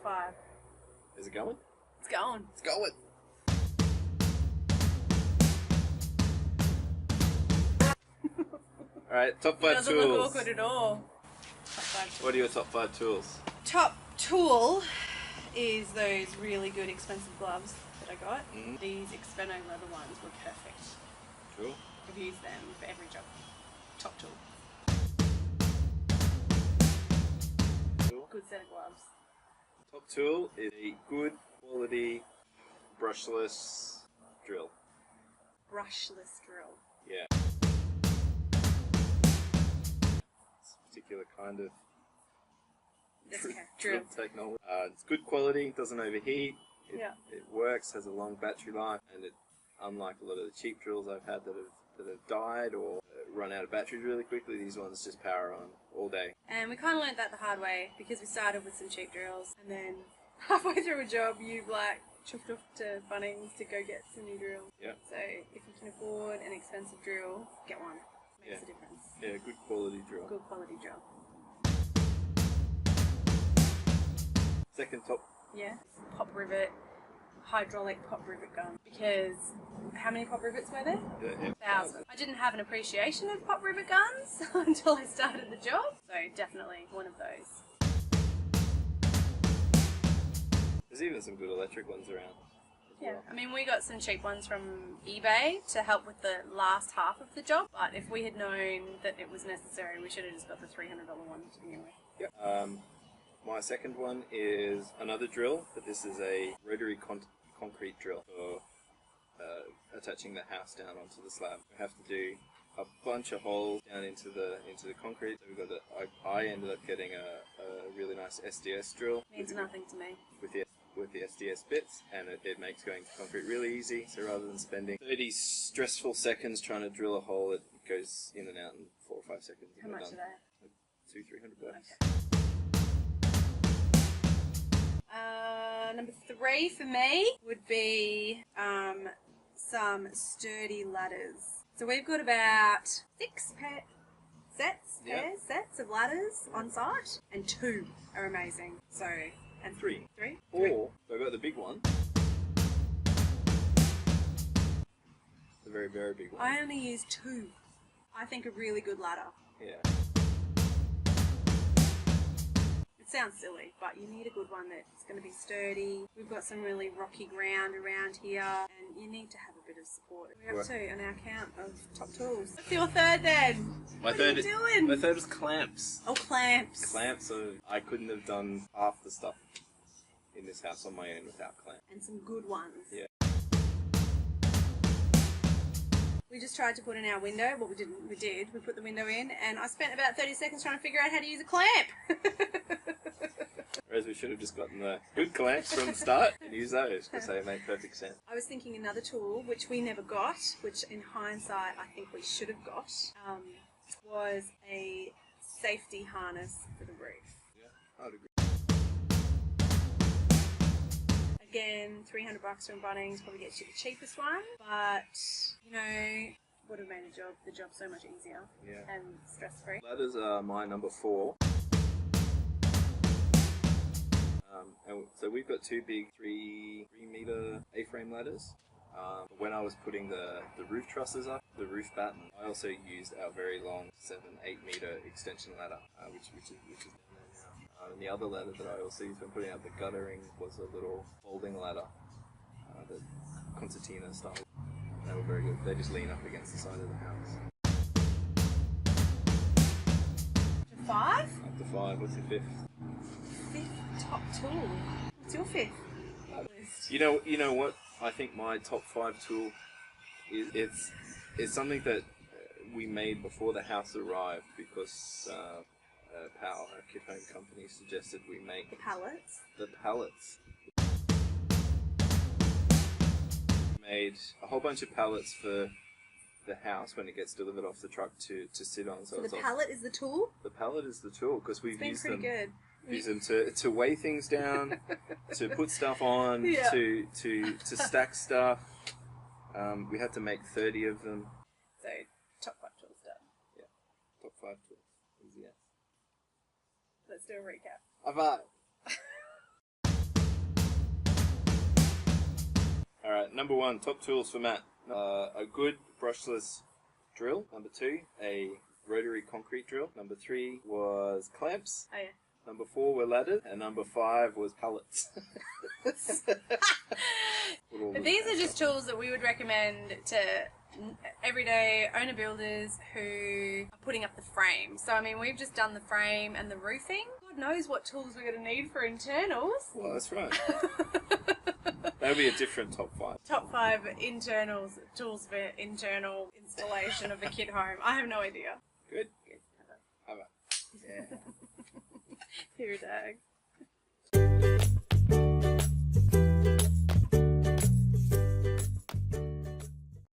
5. Is it going? It's going. It's going. Alright, top 5 tools. Doesn't look awkward at all. Top 5 tools. What are your top 5 tools? Top tool is those really good expensive gloves that I got. Mm-hmm. These Expenno leather ones were perfect. Cool. I've used them for every job. Top tool. Cool. Good set of gloves. Top tool is a good quality brushless drill. Brushless drill. Yeah. It's a particular kind of drill technology. It's good quality, doesn't overheat. It works, has a long battery life, and it, unlike a lot of the cheap drills I've had that have died or run out of batteries really quickly, these ones just power on all day. And we kind of learnt that the hard way because we started with some cheap drills, and then halfway through a job you've like chuffed off to Bunnings to go get some new drills. Yeah. So if you can afford an expensive drill, get one. Makes a difference. Yeah, good quality drill. Good quality drill. Second top. Yeah. Pop rivet, hydraulic pop rivet gun. Because how many pop rivets were there? 1,000. I didn't have an appreciation of pop rivet guns until I started the job. So definitely one of those. There's even some good electric ones around. Yeah, I mean we got some cheap ones from eBay to help with the last half of the job, but if we had known that it was necessary, we should have just got the $300 one to begin with. Yep. My second one is another drill, but this is a rotary concrete drill for attaching the house down onto the slab. We have to do a bunch of holes down into the concrete. So we've got I ended up getting a really nice SDS drill. Means nothing to me. With the SDS bits, and it makes going to concrete really easy. So rather than spending 30 stressful seconds trying to drill a hole, it goes in and out in 4 or 5 seconds. How much are they? $200-300 bucks. Okay. Number 3 for me would be some sturdy ladders. So we've got about 6 sets of ladders on site, and 2 are amazing. So. And 3. 3? Or, so I've got the big one. The very, very big one. I only use 2. I think a really good ladder. Yeah. It sounds silly, but you need a good one that's going to be sturdy. We've got some really rocky ground around here, and you need to have a bit of support. We're up to, on our count of top tools. What's your third then? What are you doing? My third was clamps. Oh, clamps. Clamps, so I couldn't have done half the stuff in this house on my own without clamps. And some good ones. Yeah. We just tried to put in our window. Well, we didn't. We did. We put the window in, and I spent about 30 seconds trying to figure out how to use a clamp. Whereas we should have just gotten the good clamps from the start and use those, because they make perfect sense. I was thinking another tool, which we never got, which in hindsight I think we should have got, was a safety harness for the roof. Yeah, I'd agree. Again, $300 from Bunnings probably gets you the cheapest one, but you know, would have made the job so much easier and stress-free. Ladders are my number 4. And so we've got 2 big 3 meter A-frame ladders. When I was putting the roof trusses up, the roof batten, I also used our very long 7-8 meter extension ladder, which is down there now. And the other ladder that I also used when putting up the guttering was a little folding ladder, the concertina style. They were very good. They just lean up against the side of the house. To 5? Up to 5. What's your 5th? 5th top tool. What's your 5th? You know what? I think my top 5 tool is it's something that we made before the house arrived, because Pal, our kit home company, suggested we make the pallets. The pallets. We made a whole bunch of pallets for the house when it gets delivered off the truck to sit on. So the pallet is the tool? The pallet is the tool, because we've used them. Good. Use them to weigh things down, to put stuff on, to stack stuff. We had to make 30 of them. So top 5 tools done. Yeah, top 5 tools. Easy as. Let's do a recap. High five. Alright, number 1, top tools for Matt. A good brushless drill. Number 2, a rotary concrete drill. Number 3 was clamps. Oh, yeah. Number 4 were ladders. And number 5 was pallets. But these are just tools that we would recommend to everyday owner builders who are putting up the frame. So, I mean, we've just done the frame and the roofing. God knows what tools we're going to need for internals. Well, that's right. That'll be a different top 5. Top 5 internals, tools for internal installation of a kid home. I have no idea. Good. Have a. Yeah. Here, Dag.